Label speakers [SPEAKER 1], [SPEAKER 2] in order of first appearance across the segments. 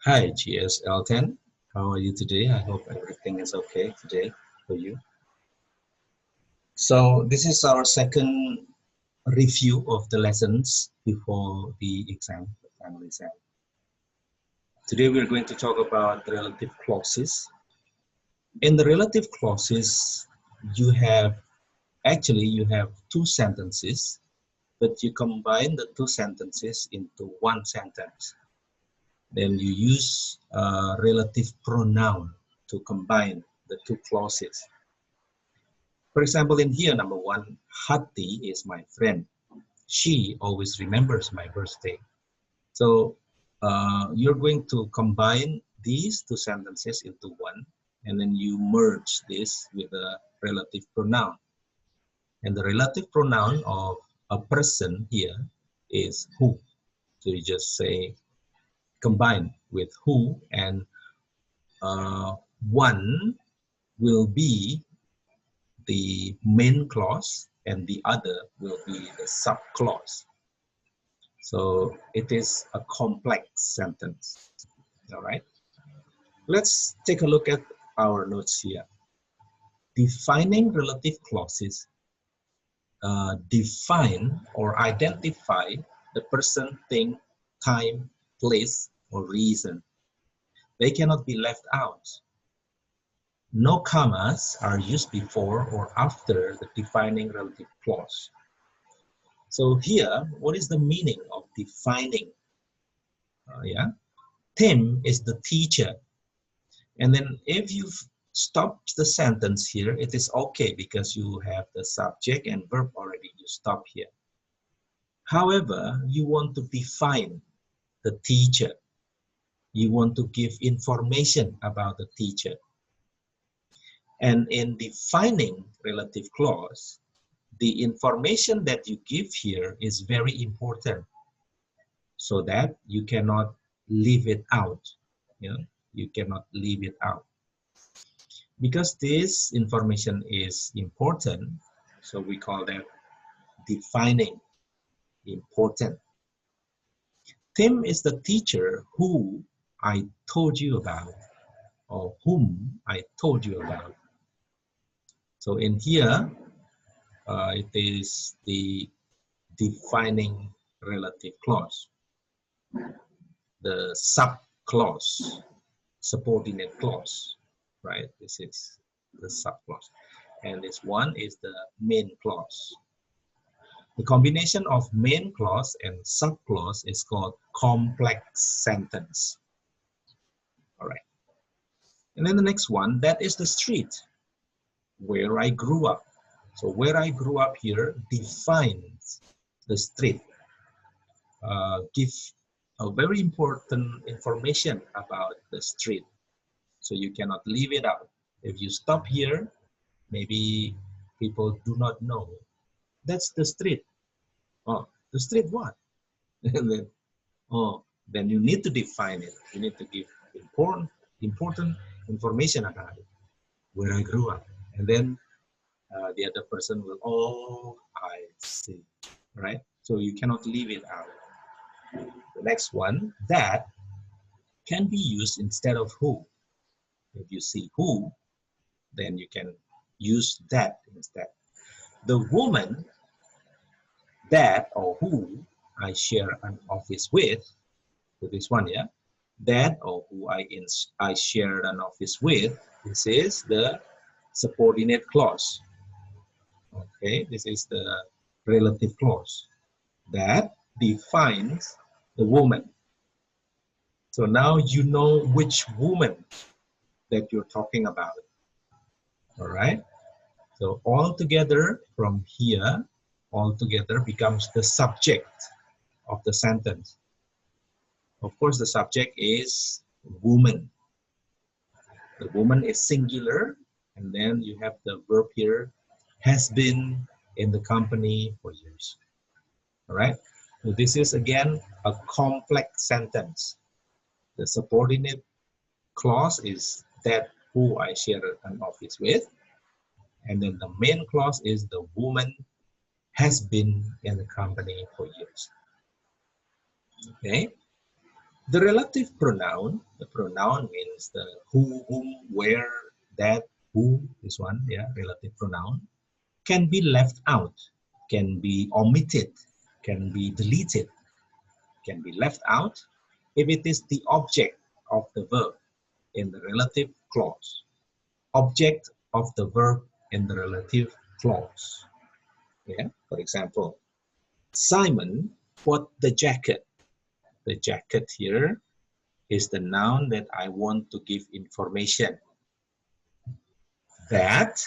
[SPEAKER 1] Hi, GSL10. How are you today? I hope everything is okay today for you. So this is our second review of the lessons before the exam, the final exam. Today we're going to talk about the relative clauses. In the relative clauses, you have you have two sentences, but you combine the two sentences into one sentence. Then you use a relative pronoun to combine the two clauses. For example, in here, number one, Hati is my friend. She always remembers my birthday. So you're going to combine these two sentences into one, and then you merge this with a relative pronoun. And the relative pronoun of a person here is who. So you just say combine with who, and one will be the main clause and the other will be the subclause. So it is a complex sentence. All right. Let's take a look at our notes here. Defining relative clauses define or identify the person, thing, time, place, or reason. They cannot be left out. No commas are used before or after the defining relative clause. So here, what is the meaning of defining? Yeah, Tim is the teacher. And then if you stop the sentence here, it is okay because you have the subject and verb already. You stop here. However, you want to define the teacher. You want to give information about the teacher. And in defining relative clause, the information that you give here is very important so that you cannot leave it out. You know, you cannot leave it out. Because this information is important, so we call that defining important. Tim is the teacher who I told you about, or whom I told you about. So in here, it is the defining relative clause, the subclause, subordinate clause, right? This is the subclause. And this one is the main clause. The combination of main clause and subclause is called complex sentence. All right. And then the next one, that is the street where I grew up. So where I grew up here defines the street, give a very important information about the street. So you cannot leave it out. If you stop here, maybe people do not know. That's the street. Oh, the street what? And then, oh, then you need to define it. You need to give important information about it, where I grew up. And then the other person will, oh, I see, right? So you cannot leave it out. The next one, that can be used instead of who. If you see who, then you can use that instead. The woman that or who I share an office with, so this one, yeah, that or who I shared an office with, this is the subordinate clause. Okay, this is the relative clause that defines the woman. So now you know which woman that you're talking about. All right. So all together from here, all together becomes the subject of the sentence. Of course, the subject is woman. The woman is singular, and then you have the verb here, has been in the company for years. All right. So this is again a complex sentence. The subordinate clause is that who I share an office with, and then the main clause is the woman has been in the company for years. Okay. The relative pronoun, the pronoun means the who, whom, where, that, who, this one, yeah, relative pronoun, can be left out, can be omitted, can be deleted, can be left out if it is the object of the verb in the relative clause. Object of the verb in the relative clause. Yeah, for example, Simon bought the jacket. The jacket here is the noun that I want to give information. That,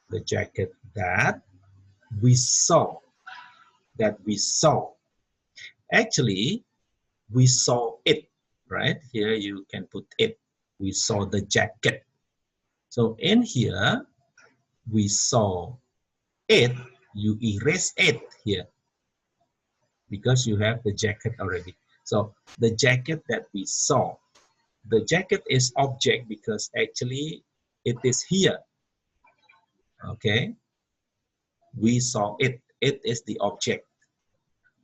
[SPEAKER 1] the jacket that we saw, Actually, we saw it, right? Here you can put it. We saw the jacket. So in here, we saw it, you erase it here because you have the jacket already. So the jacket that we saw, the jacket is object because actually it is here. Okay, we saw it. It is the object.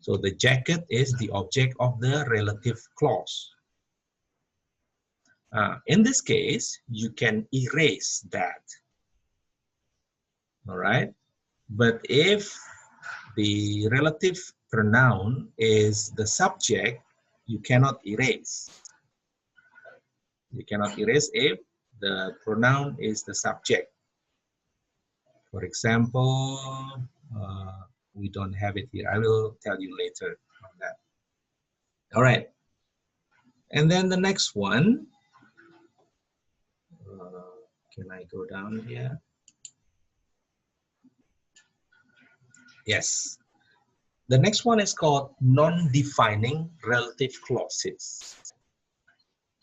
[SPEAKER 1] So the jacket is the object of the relative clause. In this case, you can erase that. All right. But if the relative pronoun is the subject, you cannot erase. You cannot erase if the pronoun is the subject. For example, we don't have it here. I will tell you later on that. All right. And then the next one, can I go down here? Yes. The next one is called non-defining relative clauses.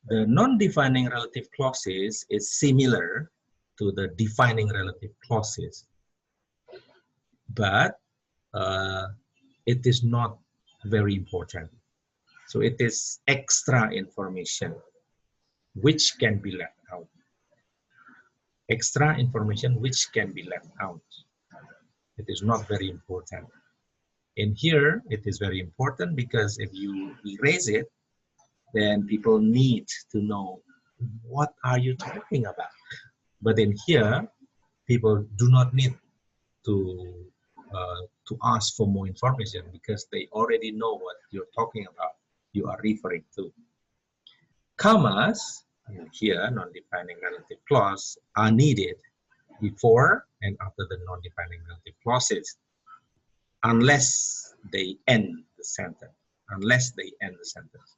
[SPEAKER 1] The non-defining relative clauses is similar to the defining relative clauses, but it is not very important. So it is extra information which can be left out. Extra information which can be left out. It is not very important. In here, it is very important because if you erase it, then people need to know what are you talking about. But in here, people do not need to ask for more information because they already know what you're talking about, you are referring to. Commas, here, non-defining relative clause, are needed before and after the non-defining relative clauses, unless they end the sentence. Unless they end the sentence.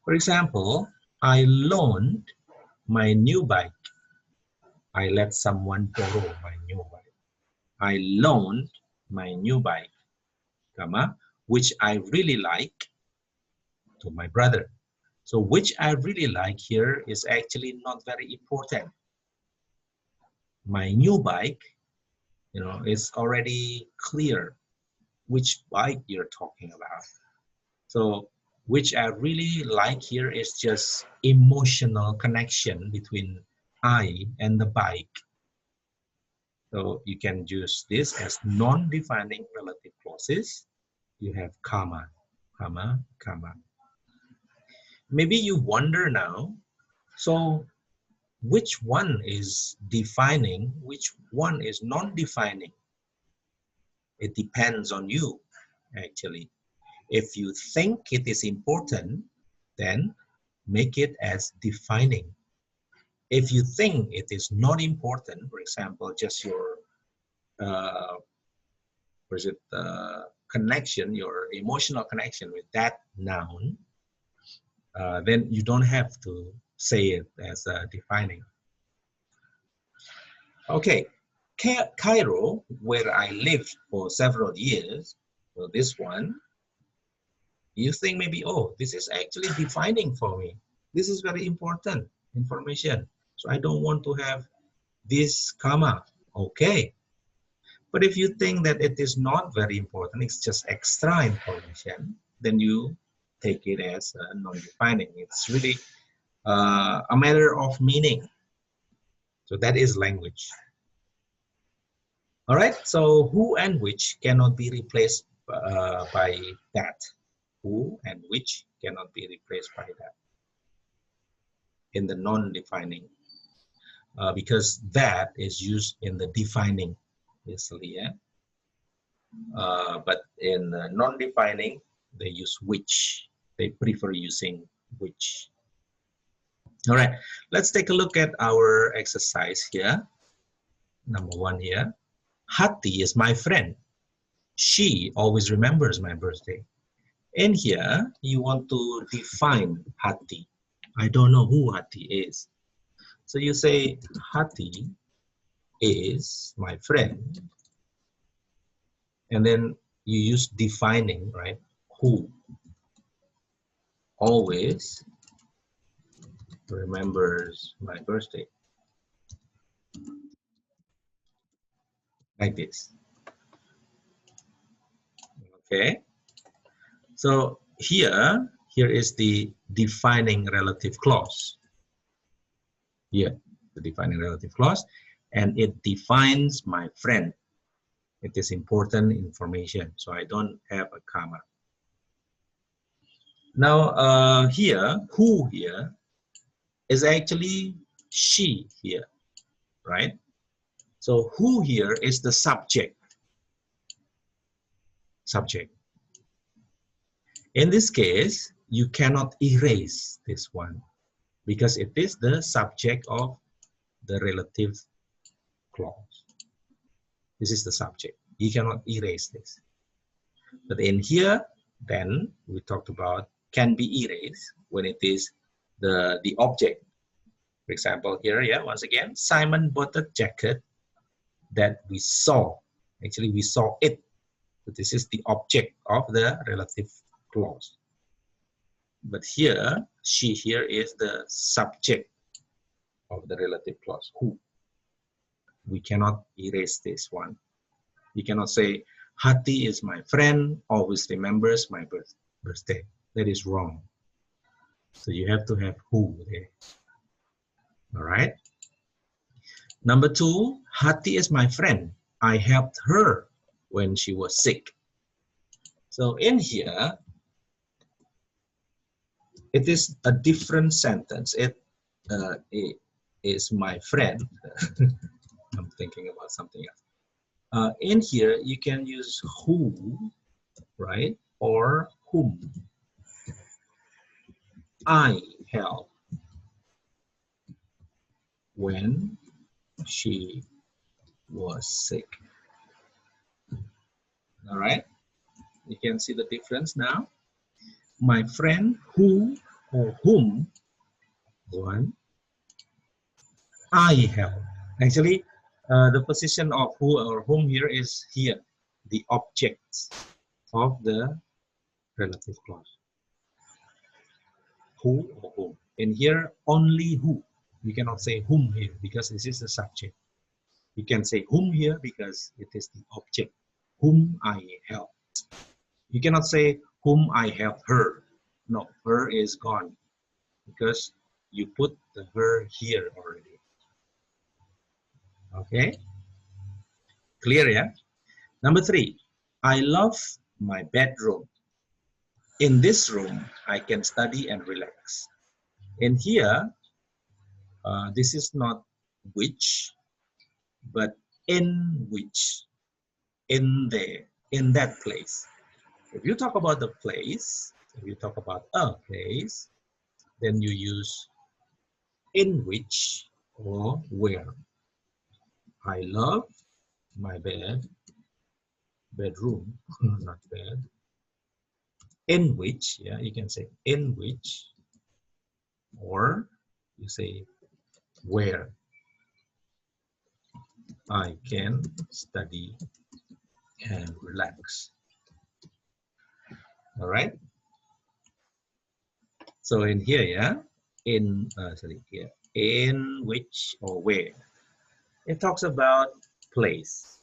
[SPEAKER 1] For example, I loaned my new bike. I let someone borrow my new bike. I loaned my new bike, comma, which I really like, to my brother. So which I really like here is actually not very important. My new bike, is already clear which bike you're talking about. So which I really like here is just emotional connection between I and the bike. So you can use this as non-defining relative clauses. You have comma, comma, comma. Maybe you wonder now, so which one is defining, which one is non-defining? It depends on you, actually. If you think it is important, then make it as defining. If you think it is not important, for example, just your connection, your emotional connection with that noun, then you don't have to say it as defining. Okay, Cairo, where I lived for several years, so this one, you think maybe, oh, this is actually defining for me. This is very important information. So I don't want to have this comma. Okay. But if you think that it is not very important, it's just extra information, then you take it as non-defining. It's really a matter of meaning. So that is language. All right, so who and which cannot be replaced by that. Who and which cannot be replaced by that in the non-defining, because that is used in the defining usually, yeah. But in non-defining, they use which. They prefer using which. All right, let's take a look at our exercise here. Number 1 here. Hati is my friend. She always remembers my birthday. In here, you want to define Hati. I don't know who Hati is. So you say, Hati is my friend. And then you use defining, right? Who always remembers my birthday. Like this. Okay. So here is the defining relative clause. Here, the defining relative clause. And it defines my friend. It is important information. So I don't have a comma. Now here, who here is actually she here, right? So who here is the subject. Subject. In this case, you cannot erase this one because it is the subject of the relative clause. This is the subject. You cannot erase this. But in here, then we talked about can be erased when it is the object. For example, here, yeah, once again, Simon bought a jacket that we saw. Actually, we saw it. So this is the object of the relative clause. But here, she here is the subject of the relative clause, who. We cannot erase this one. You cannot say, Hati is my friend, always remembers my birthday. That is wrong. So you have to have who there. All right. Number 2, Hati is my friend. I helped her when she was sick. So in here, it is a different sentence. It is my friend. I'm thinking about something else. In here, you can use who, right? Or whom. I helped when she was sick. All right. You can see the difference now. My friend who or whom, one, I help. Actually, the position of who or whom here is here, the objects of the relative clause. Who or whom. In here, only who. You cannot say whom here because this is the subject. You can say whom here because it is the object. Whom I help. You cannot say whom I helped her. No, her is gone because you put the her here already. Okay? Clear, yeah? Number 3, I love my bedroom. In this room, I can study and relax. In here, this is not which, but in which, in there, in that place. If you talk about the place, if you talk about a place, then you use in which or where. I love my bedroom, not bed. In which, yeah, you can say in which, or you say where I can study and relax. All right. So in here, yeah, in here, in which or where. It talks about place.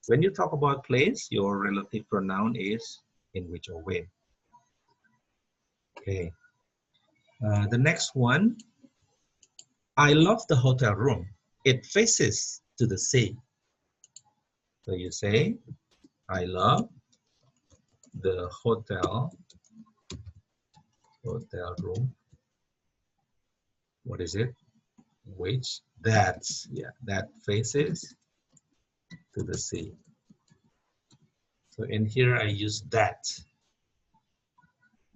[SPEAKER 1] When you talk about place, your relative pronoun is in which or where. Okay. The next one, I love the hotel room. It faces to the sea. So you say, I love the hotel Hotel room. What is it? Which? That's, yeah, that faces to the sea. So in here I use that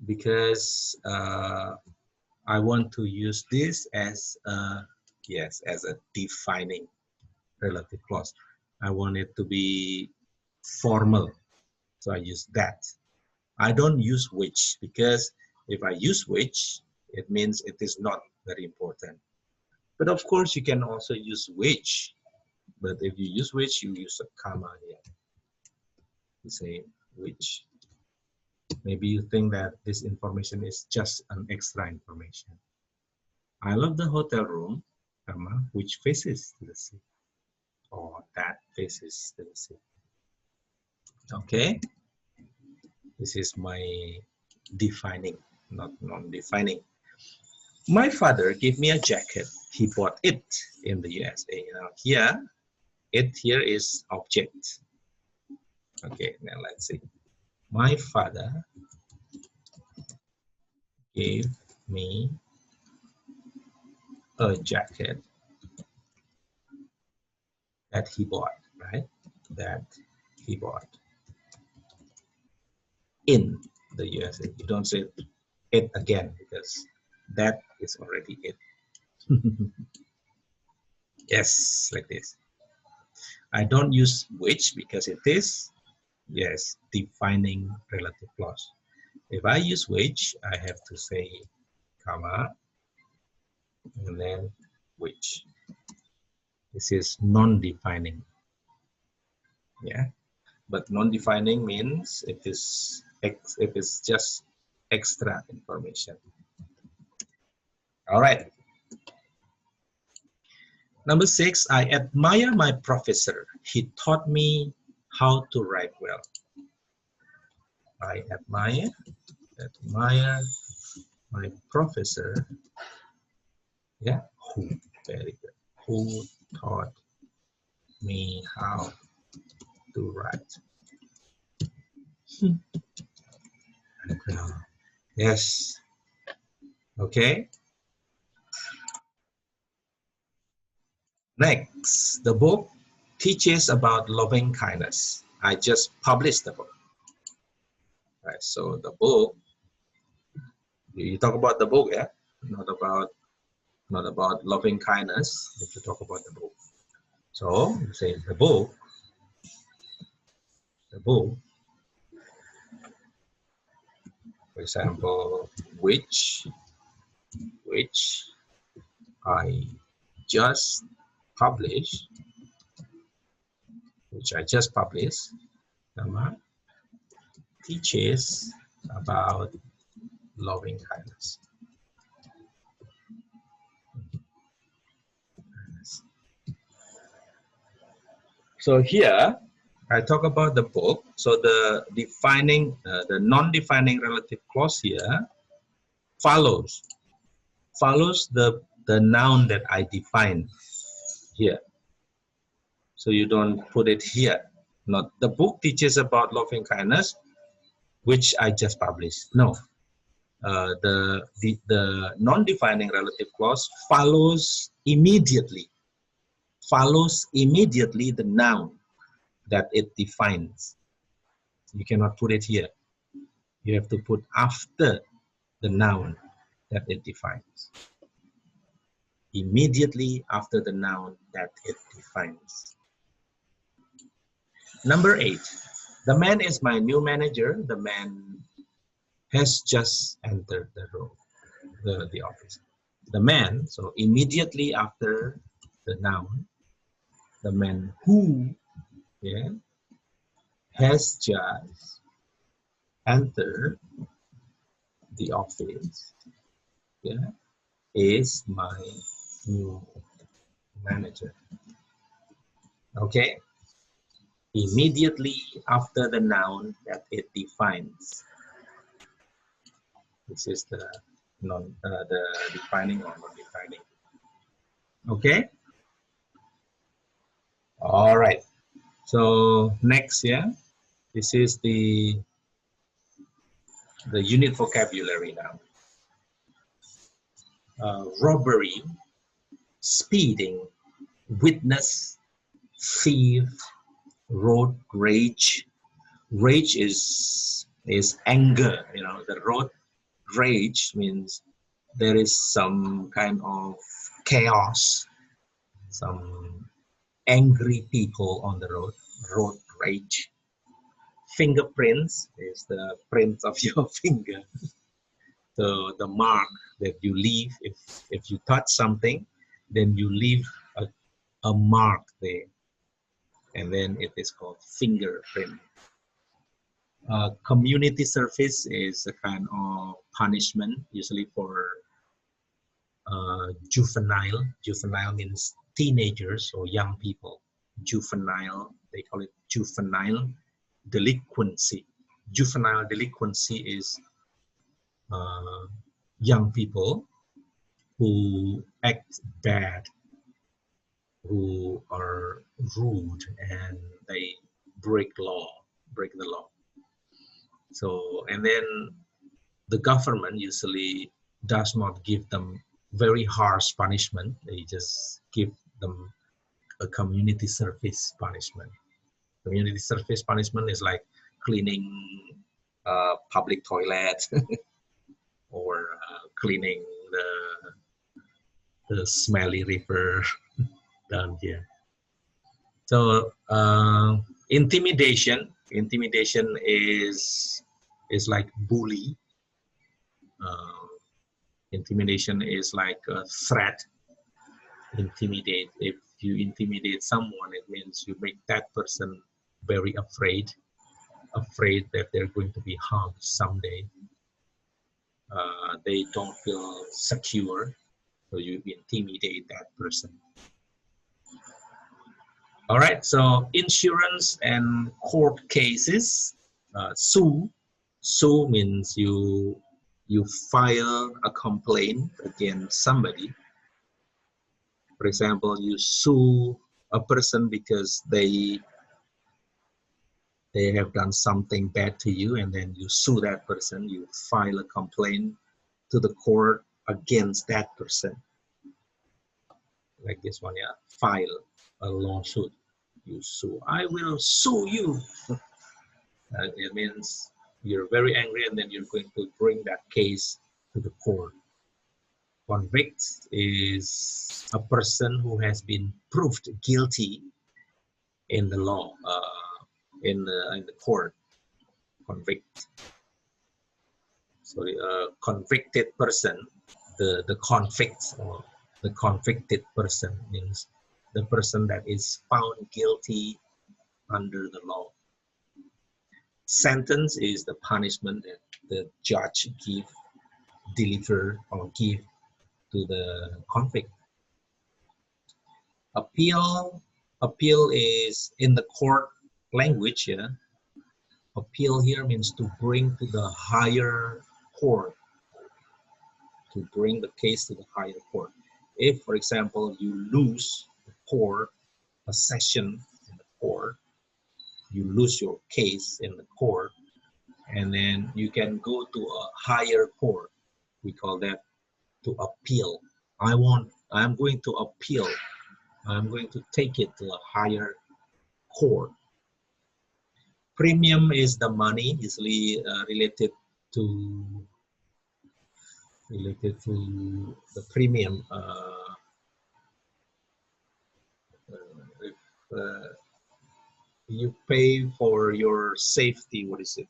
[SPEAKER 1] because I want to use this as a, yes, as a defining relative clause. I want it to be formal, so I use that. I don't use which, because if I use which, it means it is not very important. But of course, you can also use which. But if you use which, you use a comma here. You say which. Maybe you think that this information is just an extra information. I love the hotel room, comma, which faces to the sea, or that faces to the sea. Okay, this is my defining, not non-defining. My father gave me a jacket. He bought it in the USA. Now here, it here is object. Okay, now let's see. My father gave me a jacket that he bought, right? That he bought in the USA. You don't say it again because that is already it. Yes, like this. I don't use which because it is, yes, defining relative clause. If I use which, I have to say comma and then which. This is non-defining. Yeah, but non-defining means it is just extra information. All right. Number 6, I admire my professor. He taught me how to write well. I admire my professor. Yeah, who? Very good. Who taught me how to write? Yes. Okay. Next, the book teaches about loving kindness. I just published the book. Right. So the book, you talk about the book, yeah, not about loving kindness. You have to talk about the book. So you say the book, for example, which I just published, teaches about loving kindness. So here I talk about the book. So the defining, the non-defining relative clause here follows the noun that I define here. So you don't put it here. Not the book teaches about loving kindness, which I just published. No, the non-defining relative clause follows immediately the noun that it defines. You cannot put it here. You have to put after the noun that it defines. Immediately after the noun that it defines. Number 8, the man is my new manager. The man has just entered the room, the office. The man, so immediately after the noun, the man who, yeah, has just entered the office, yeah, is my new manager. Okay? Immediately after the noun that it defines. This is the defining or non-defining. Okay? All right. So next, yeah, this is the unit vocabulary now. robbery, speeding, witness, thief, road rage. Rage is anger. You know, the road rage means there is some kind of chaos, some angry people on the road. Road rage. Fingerprints is the print of your finger. So the mark that you leave, if you touch something, then you leave a mark there, and then it is called fingerprint. Community service is a kind of punishment, usually for juvenile. Juvenile means teenagers or young people. Juvenile, they call it juvenile delinquency. Juvenile delinquency is young people who act bad, who are rude, and they break the law. So, and then the government usually does not give them very harsh punishment. They just give them a community service punishment. Community service punishment is like cleaning public toilet or cleaning the smelly river down here. So intimidation is like bully. Intimidation is like a threat. Intimidate. If you intimidate someone, it means you make that person very afraid that they're going to be harmed someday. They don't feel secure, so you intimidate that person. All right, so insurance and court cases. Sue means you file a complaint against somebody. For example, you sue a person because they have done something bad to you, and then you sue that person. You file a complaint to the court against that person. Like this one, yeah. File a lawsuit. You sue. I will sue you. It means you're very angry, and then you're going to bring that case to the court. Convict is a person who has been proved guilty in the law, in the court. Convict. So a convicted person, the convict or the convicted person means the person that is found guilty under the law. Sentence is the punishment that the judge deliver or give to the convict. Appeal is in the court language. Yeah, appeal here means to bring to the higher court, to bring the case to the higher court. If, for example, you lose the court, a session in the court, you lose your case in the court, and then you can go to a higher court. We call that to appeal. I'm going to appeal. I'm going to take it to a higher court. Premium is the money, usually related to the premium. If you pay for your safety, what is it?